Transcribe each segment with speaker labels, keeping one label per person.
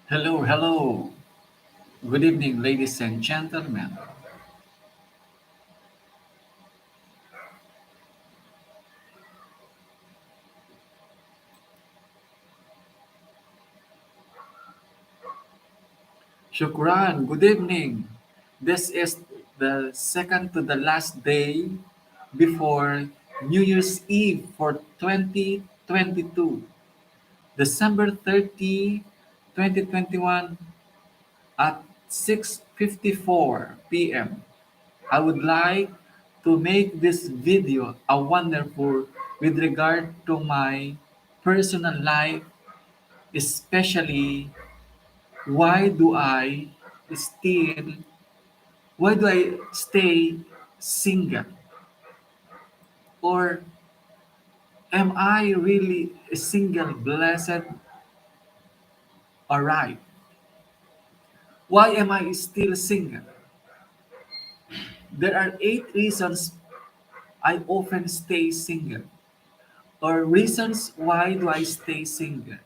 Speaker 1: Hello, hello. Good evening, ladies and gentlemen. Shukran, good evening. This is the second to the last day before New Year's Eve for 2022, December 30, 2021 at 6:54 p.m. I would like to make this video a wonderful with regard to my personal life, especially why do I still why do I stay single, or am I really a single blessed? All right, why am I still single? There are 8 reasons I often stay single, or reasons why do I stay single.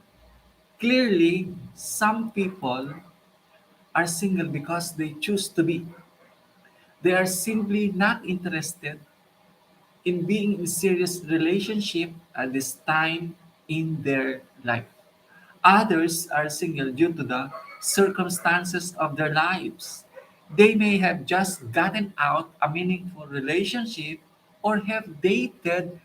Speaker 1: Clearly, some people are single because they choose to be. They are simply not interested in being in serious relationship at this time in their life. Others are single due to the circumstances of their lives. They may have just gotten out a meaningful relationship or have dated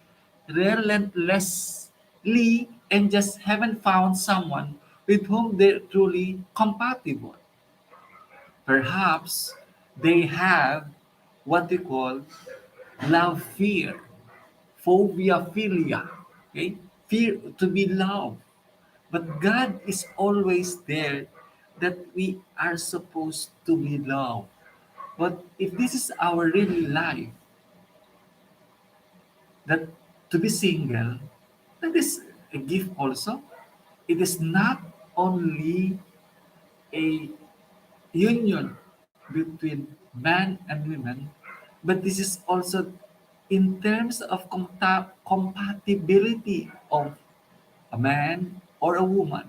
Speaker 1: relentlessly and just haven't found someone with whom they're truly compatible. Perhaps they have what we call love fear, phobia, philia, okay? Fear to be loved. But God is always there that we are supposed to be loved. But if this is our real life, that to be single, that is a gift also. It is not only a union between man and women, but this is also in terms of compatibility of a man or a woman.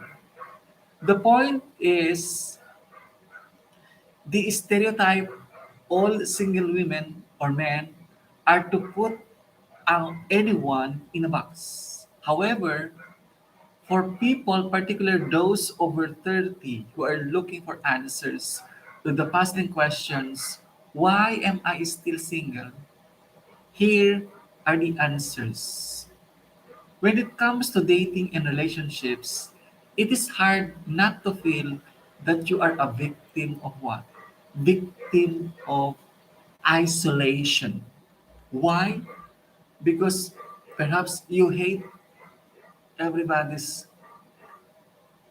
Speaker 1: The point is the stereotype all single women or men are to put anyone in a box. However, for people, particularly those over 30 who are looking for answers to the puzzling questions, why am I still single? Here are the answers. When it comes to dating and relationships, it is hard not to feel that you are a victim of what? Victim of isolation. Why? Because perhaps you hate everybody's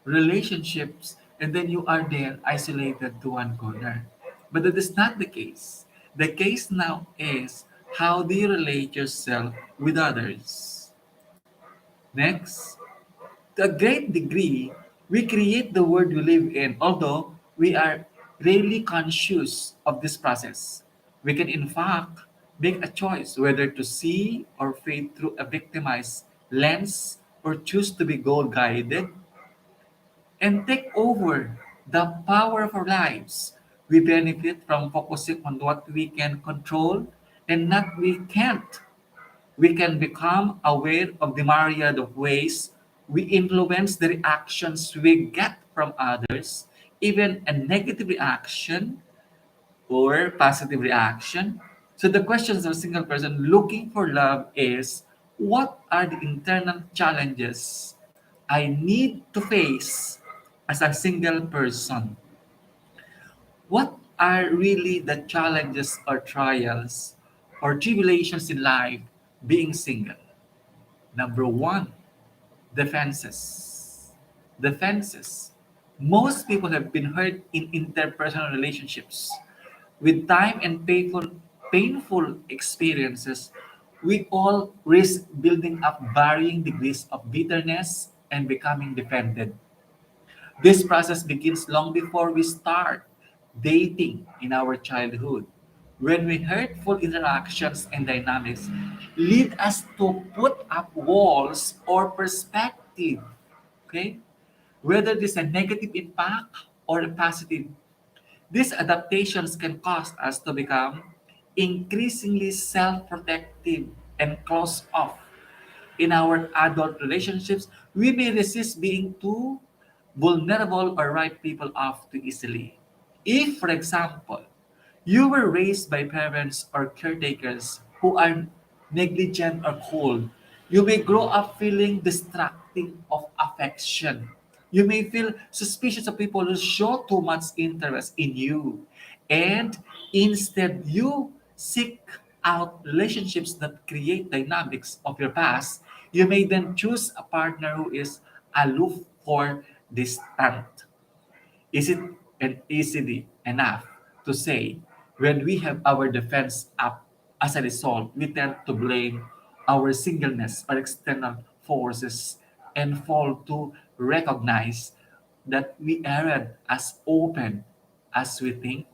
Speaker 1: relationships and then you are there isolated to one corner. But that is not the case. The case now is how do you relate yourself with others? Next, to a great degree, we create the world we live in, although we are rarely conscious of this process. We can, in fact, make a choice whether to see or fade through a victimized lens or choose to be goal guided and take over the power of our lives. We benefit from focusing on what we can control and not we can't. We can become aware of the myriad of ways we influence the reactions we get from others, even a negative reaction or positive reaction. So the questions of a single person looking for love is, what are the internal challenges I need to face as a single person? What are really the challenges or trials or tribulations in life being single? Number one, defenses. Defenses. Most people have been hurt in interpersonal relationships. With time and painful experiences, we all risk building up varying degrees of bitterness and becoming defended. This process begins long before we start dating in our childhood, when we hurtful interactions and dynamics lead us to put up walls or perspective. Okay? whether this is a negative impact or a positive. These adaptations can cause us to become increasingly self protective and closed off. In our adult relationships, we may resist being too vulnerable or write people off too easily. If, for example, you were raised by parents or caretakers who are negligent or cold, you may grow up feeling distracting of affection. You may feel suspicious of people who show too much interest in you. And instead, you seek out relationships that create dynamics of your past. You may then choose a partner who is aloof or distant. Is it easily enough to say when we have our defense up as a result, we tend to blame our singleness or external forces and fail to recognize that we aren't as open as we think,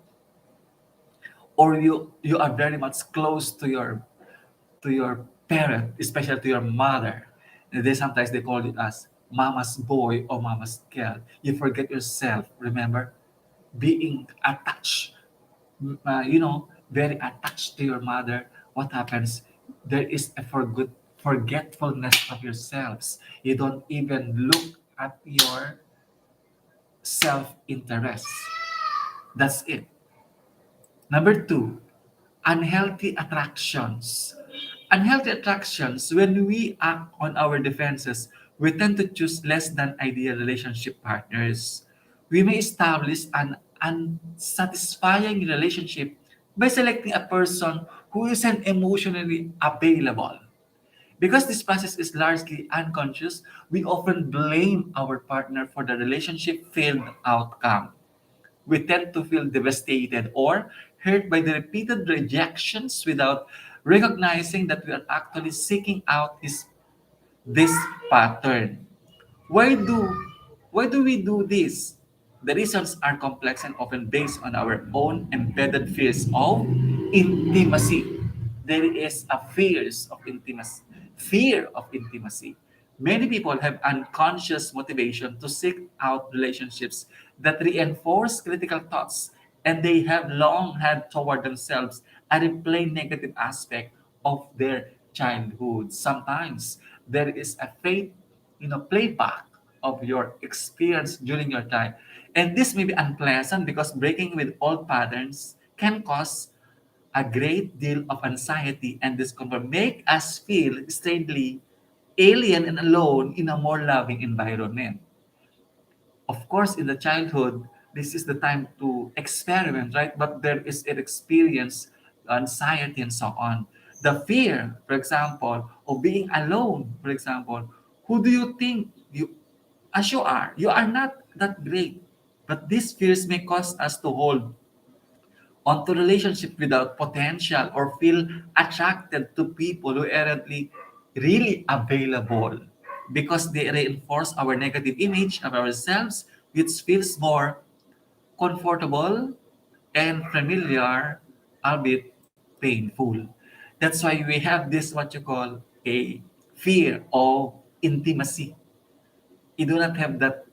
Speaker 1: or you are very much close to your parent, especially to your mother. And they sometimes they call it as mama's boy or mama's girl. You forget yourself, remember? Being attached, very attached to your mother, what happens? There is a forgetfulness of yourselves. You don't even look at your self-interest. That's it. Number two, unhealthy attractions. Unhealthy attractions, when we act on our defenses, we tend to choose less than ideal relationship partners. We may establish an unsatisfying relationship by selecting a person who isn't emotionally available. Because this process is largely unconscious, we often blame our partner for the relationship failed outcome. We tend to feel devastated or hurt by the repeated rejections without recognizing that we are actually seeking out this pattern. Why do why do we do this? The reasons are complex and often based on our own embedded fears of intimacy. There is a fear of intimacy. Many people have unconscious motivation to seek out relationships that reinforce critical thoughts, and they have long had toward themselves a replay negative aspect of their childhood. Sometimes there is a playback of your experience during your time. And this may be unpleasant because breaking with old patterns can cause a great deal of anxiety and discomfort, make us feel strangely alien and alone in a more loving environment. Of course, in the childhood, this is the time to experiment, right? But there is an experience, anxiety, and so on. The fear, for example, of being alone, for example, who do you think you, as you are? You are not that great. But these fears may cause us to hold onto relationship without potential or feel attracted to people who aren't really available because they reinforce our negative image of ourselves, which feels more comfortable and familiar, albeit painful. That's why we have this what you call a fear of intimacy. You do not have that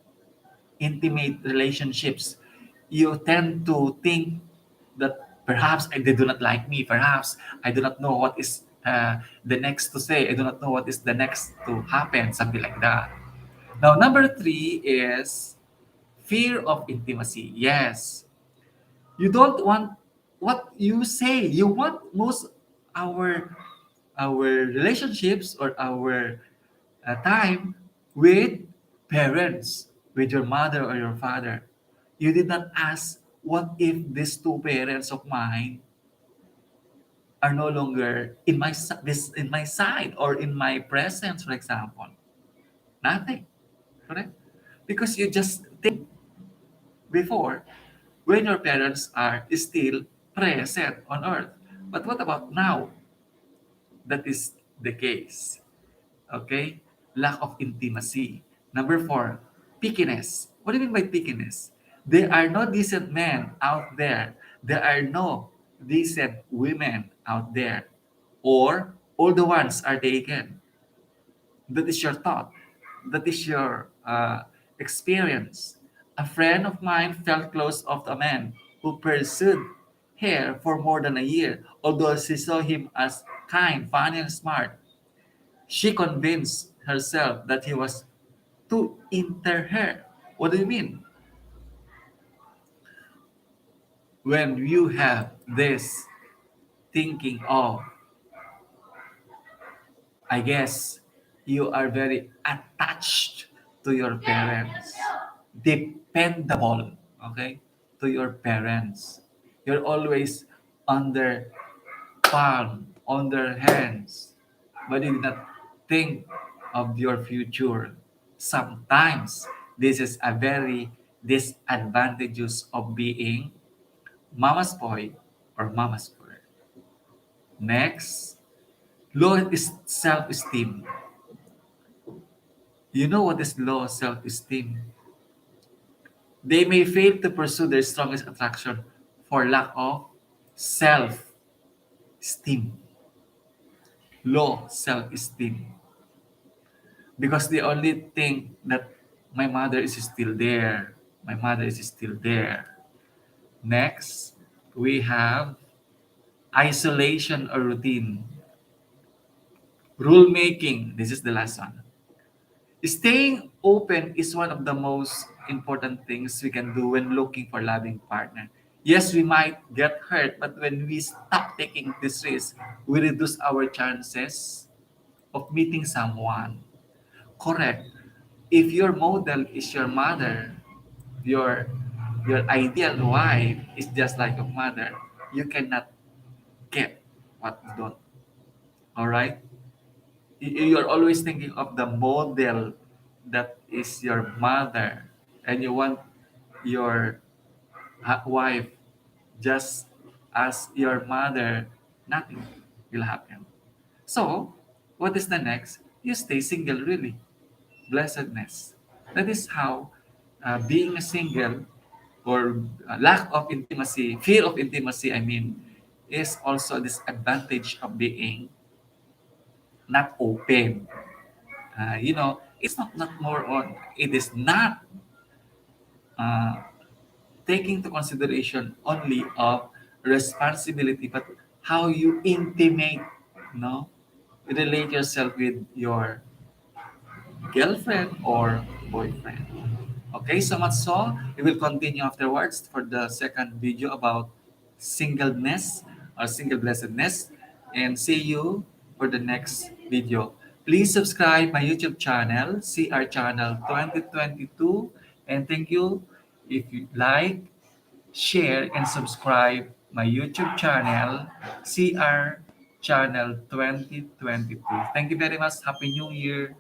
Speaker 1: intimate relationships. You tend to think that perhaps they do not like me. Perhaps I do not know what is the next to say. I do not know what is the next to happen. Something like that. Now, number three is fear of intimacy. Yes, you don't want what you say. You want most our relationships or our time with parents, with your mother or your father. You did not ask, what if these two parents of mine are no longer in my side or in my presence, for example? Nothing, correct? Because you just think before when your parents are still present on earth. But what about now? That is the case. Okay? Lack of intimacy. Number four, pickiness. What do you mean by pickiness? There are no decent men out there. There are no decent women out there. Or all the ones are taken. That is your thought. That is your experience. A friend of mine felt close of a man who pursued her for more than a year. Although she saw him as kind, funny, and smart, she convinced herself that he was to enter her. What do you mean? When you have this thinking of, I guess you are very attached to your parents, dependable, okay, to your parents. You're always on their palm, on their hands, but you did not think of your future. Sometimes this is a very disadvantageous of being mama's boy or mama's girl. Next, low is self-esteem. You know what is low self-esteem? They may fail to pursue their strongest attraction for lack of self-esteem, low self-esteem. Because they only think that my mother is still there. My mother is still there. Next, we have isolation or routine. Rule making. This is the last one. Staying open is one of the most important things we can do when looking for loving partner. Yes, we might get hurt, but when we stop taking this risk, we reduce our chances of meeting someone. Correct. If your model is your mother, your your ideal wife is just like a mother, you cannot get what you don't. All right? You're always thinking of the model that is your mother, and you want your wife just as your mother. Nothing will happen. So, what is the next? You stay single, really. Blessedness. That is how being a single or lack of intimacy, fear of intimacy, I mean, is also a disadvantage of being not open. It's not more on, it is not uh, taking to consideration only of responsibility, but how you intimate, no, relate yourself with your girlfriend or boyfriend. Okay, so much so, we will continue afterwards for the second video about singleness or single blessedness, and see you for the next video. Please subscribe my YouTube channel, CR Channel 2022, and thank you if you like, share, and subscribe my YouTube channel, CR Channel 2022. Thank you very much. Happy New Year.